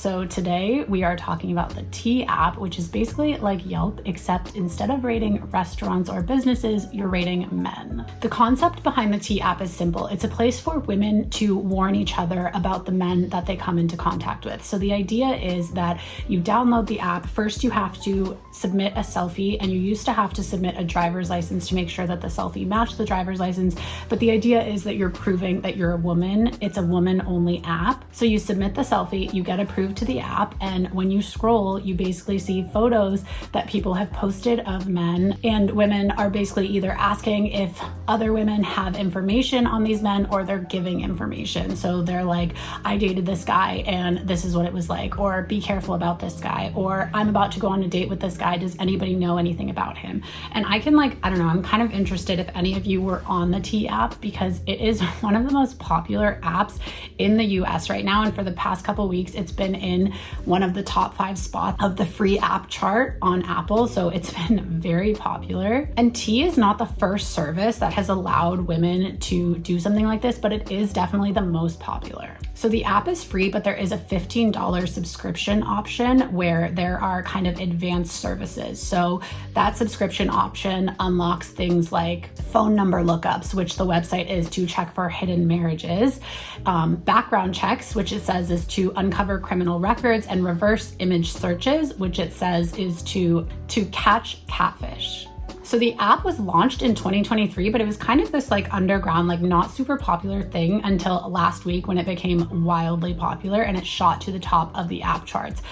So today we are talking about the T app, which is basically like Yelp, except instead of rating restaurants or businesses, you're rating men. The concept behind the T app is simple. It's a place for women to warn each other about the men that they come into contact with. So the idea is that you download the app. First, you have to submit a selfie, and you used to have to submit a driver's license to make sure that the selfie matched the driver's license. But the idea is that you're proving that you're a woman. It's a woman-only app. So you submit the selfie, you get approved to the app, and when you scroll, you basically see photos that people have posted of men, and women are basically either asking if other women have information on these men or they're giving information. So they're like, I dated this guy and this is what it was like, or be careful about this guy, or I'm about to go on a date with this guy. Does anybody know anything about him? And I can I'm kind of interested if any of you were on the T app, because it is one of the most popular apps in the US right now. And for the past couple weeks, it's been in one of the top 5 spots of the free app chart on Apple. So it's been very popular. And T is not the first service that has allowed women to do something like this, but it is definitely the most popular. So the app is free, but there is a $15 subscription option where there are kind of advanced services. So that subscription option unlocks things like phone number lookups, which the website is to check for hidden marriages, background checks, which it says is to uncover criminal records, and reverse image searches, which it says is to catch catfish. So the app was launched in 2023, but it was kind of this underground, not super popular thing until last week when it became wildly popular and it shot to the top of the app charts.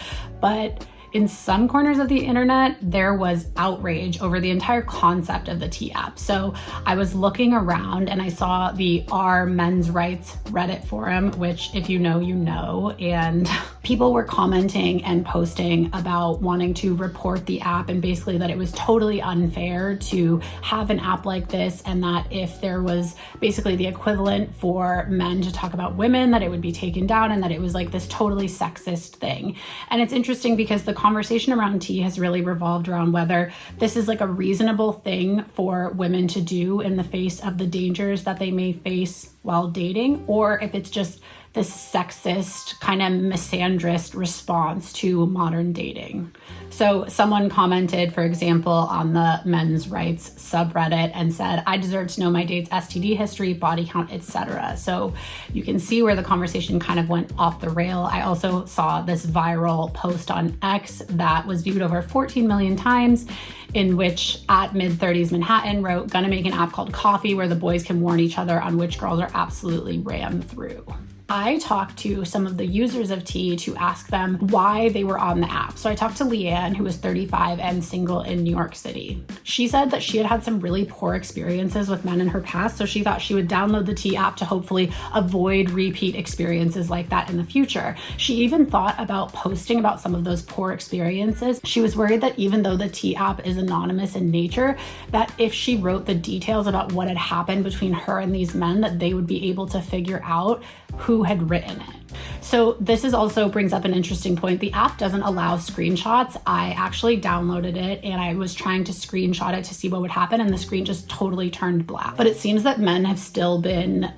But in some corners of the internet, there was outrage over the entire concept of the T app. So I was looking around and I saw the R Men's Rights Reddit forum, which if you know, you know, and people were commenting and posting about wanting to report the app, and basically that it was totally unfair to have an app like this, and that if there was basically the equivalent for men to talk about women, that it would be taken down, and that it was this totally sexist thing. And it's interesting because the conversation around T has really revolved around whether this is a reasonable thing for women to do in the face of the dangers that they may face while dating, or if it's just this sexist kind of misandrist response to modern dating. So someone commented, for example, on the men's rights subreddit and said, I deserve to know my date's STD history, body count, etc. So you can see where the conversation kind of went off the rail. I also saw this viral post on X that was viewed over 14 million times, in which at mid-30s Manhattan wrote, gonna make an app called Coffee where the boys can warn each other on which girls are absolutely rammed through. I talked to some of the users of T to ask them why they were on the app. So I talked to Leanne, who was 35 and single in New York City. She said that she had had some really poor experiences with men in her past, so she thought she would download the T app to hopefully avoid repeat experiences like that in the future. She even thought about posting about some of those poor experiences. She was worried that even though the T app is anonymous in nature, that if she wrote the details about what had happened between her and these men, that they would be able to figure out who had written it. So this is also brings up an interesting point. The app doesn't allow screenshots. I actually downloaded it and I was trying to screenshot it to see what would happen, and the screen just totally turned black. But it seems that men have still been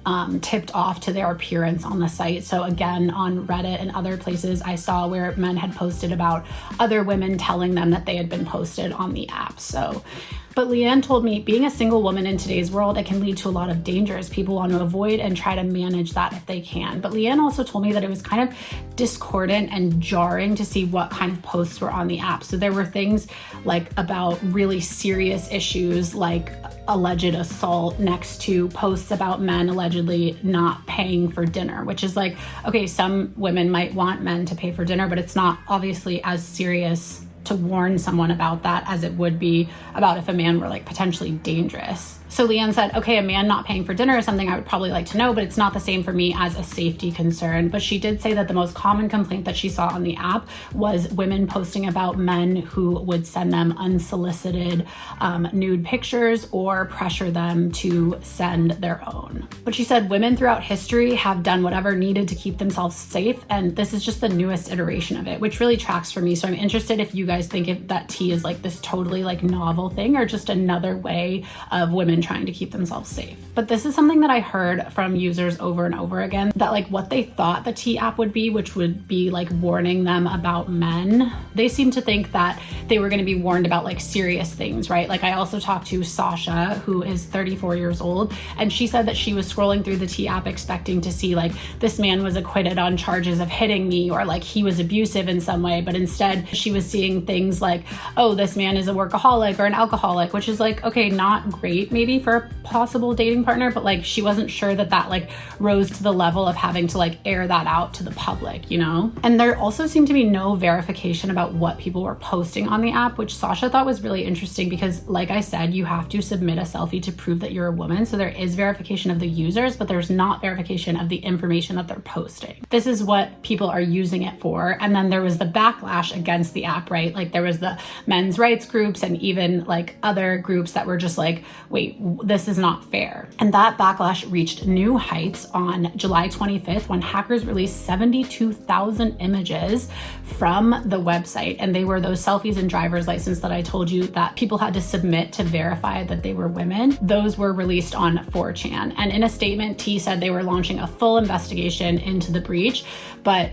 tipped off to their appearance on the site. So again, on Reddit and other places, I saw where men had posted about other women telling them that they had been posted on the app. But Leanne told me, being a single woman in today's world, it can lead to a lot of dangers. People want to avoid and try to manage that if they can. But Leanne also told me that it was kind of discordant and jarring to see what kind of posts were on the app. So there were things about really serious issues like alleged assault next to posts about men allegedly not paying for dinner, which is okay, some women might want men to pay for dinner, but it's not obviously as serious to warn someone about that as it would be about if a man were potentially dangerous. So Leanne said, okay, a man not paying for dinner is something I would probably like to know, but it's not the same for me as a safety concern. But she did say that the most common complaint that she saw on the app was women posting about men who would send them unsolicited nude pictures or pressure them to send their own. But she said women throughout history have done whatever needed to keep themselves safe, and this is just the newest iteration of it, which really tracks for me. So I'm interested if you guys think if that T is like this totally like novel thing or just another way of women trying to keep themselves safe. But this is something that I heard from users over and over again, that like what they thought the T app would be, which would be like warning them about men. They seem to think that they were going to be warned about like serious things, right? Like I also talked to Sasha, who is 34 years old, and she said that she was scrolling through the T app expecting to see like this man was acquitted on charges of hitting me, or like he was abusive in some way, but instead she was seeing things like, oh, this man is a workaholic or an alcoholic, which is like, okay, not great maybe for a possible dating partner, but like she wasn't sure that that like rose to the level of having to like air that out to the public, you know? And there also seemed to be no verification about what people were posting on the app, which Sasha thought was really interesting because like I said, you have to submit a selfie to prove that you're a woman. So there is verification of the users, but there's not verification of the information that they're posting. This is what people are using it for. And then there was the backlash against the app, right? Like there was the men's rights groups and even like other groups that were just like, wait, this is not fair. And that backlash reached new heights on July 25th when hackers released 72,000 images from the website. And they were those selfies and driver's license that I told you that people had to submit to verify that they were women. Those were released on 4chan. And in a statement, T said they were launching a full investigation into the breach. But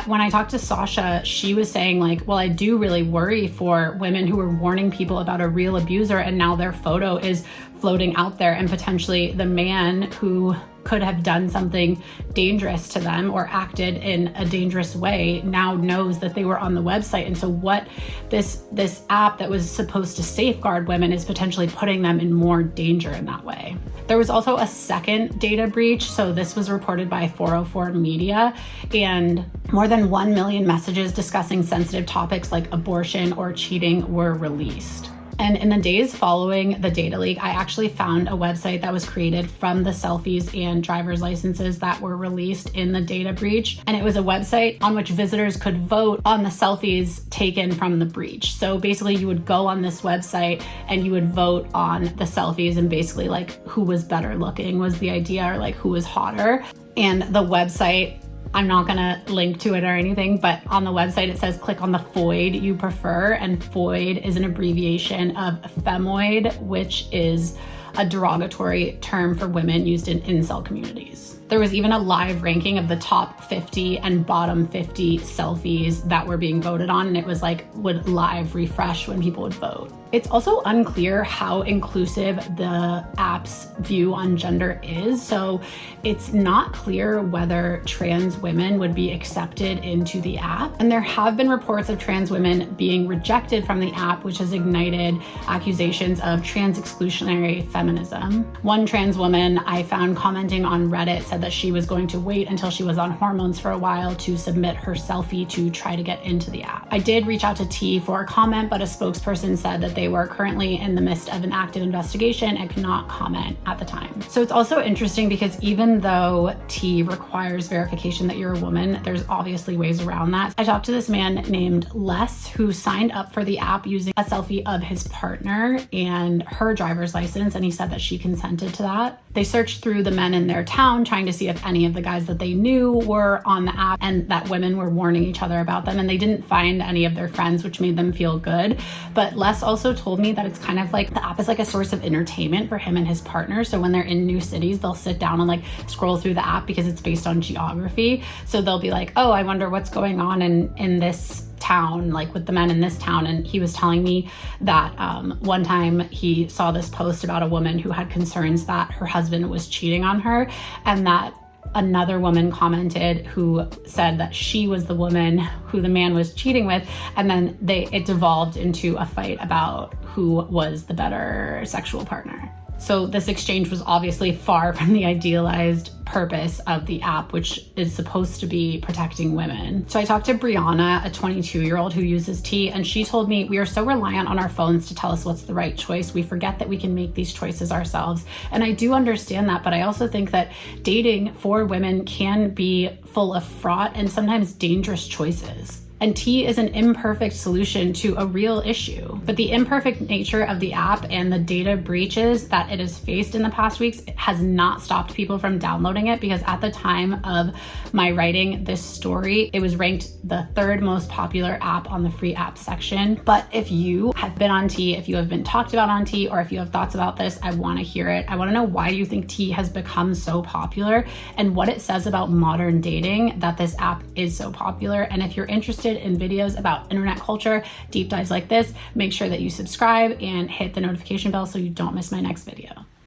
when I talked to Sasha, she was saying like, well, I do really worry for women who are warning people about a real abuser and now their photo is floating out there, and potentially the man who could have done something dangerous to them or acted in a dangerous way now knows that they were on the website. And so what this app that was supposed to safeguard women is potentially putting them in more danger in that way. There was also a second data breach. So this was reported by 404 Media, and more than 1 million messages discussing sensitive topics like abortion or cheating were released. And in the days following the data leak, I actually found a website that was created from the selfies and driver's licenses that were released in the data breach. And it was a website on which visitors could vote on the selfies taken from the breach. So basically you would go on this website and you would vote on the selfies, and basically like who was better looking was the idea, or like who was hotter. And the website, I'm not gonna link to it or anything, but on the website it says click on the FOID you prefer, and FOID is an abbreviation of femoid, which is a derogatory term for women used in incel communities. There was even a live ranking of the top 50 and bottom 50 selfies that were being voted on, and it was like would live refresh when people would vote. It's also unclear how inclusive the app's view on gender is. So it's not clear whether trans women would be accepted into the app. And there have been reports of trans women being rejected from the app, which has ignited accusations of trans exclusionary feminism. One trans woman I found commenting on Reddit said that she was going to wait until she was on hormones for a while to submit her selfie to try to get into the app. I did reach out to T for a comment, but a spokesperson said that they were currently in the midst of an active investigation and could not comment at the time. So it's also interesting because even though T requires verification that you're a woman, there's obviously ways around that. I talked to this man named Les who signed up for the app using a selfie of his partner and her driver's license, and he said that she consented to that. They searched through the men in their town trying to see if any of the guys that they knew were on the app and that women were warning each other about them, and they didn't find any of their friends, which made them feel good. But Les also told me that it's kind of like the app is like a source of entertainment for him and his partner. So when they're in new cities, they'll sit down and like scroll through the app because it's based on geography. So they'll be like, oh, I wonder what's going on in this town, like with the men in this town. And he was telling me that one time he saw this post about a woman who had concerns that her husband was cheating on her, and that another woman commented who said that she was the woman who the man was cheating with, and then it devolved into a fight about who was the better sexual partner. So this exchange was obviously far from the idealized purpose of the app, which is supposed to be protecting women. So I talked to Brianna, a 22-year-old who uses T, and she told me, we are so reliant on our phones to tell us what's the right choice. We forget that we can make these choices ourselves. And I do understand that, but I also think that dating for women can be full of fraught and sometimes dangerous choices. And T is an imperfect solution to a real issue. But the imperfect nature of the app and the data breaches that it has faced in the past weeks has not stopped people from downloading promoting it because at the time of my writing this story, it was ranked the 3rd most popular app on the free app section. But if you have been on T, if you have been talked about on T, or if you have thoughts about this, I want to hear it. I want to know why you think T has become so popular and what it says about modern dating that this app is so popular. And if you're interested in videos about internet culture, deep dives like this, make sure that you subscribe and hit the notification bell so you don't miss my next video.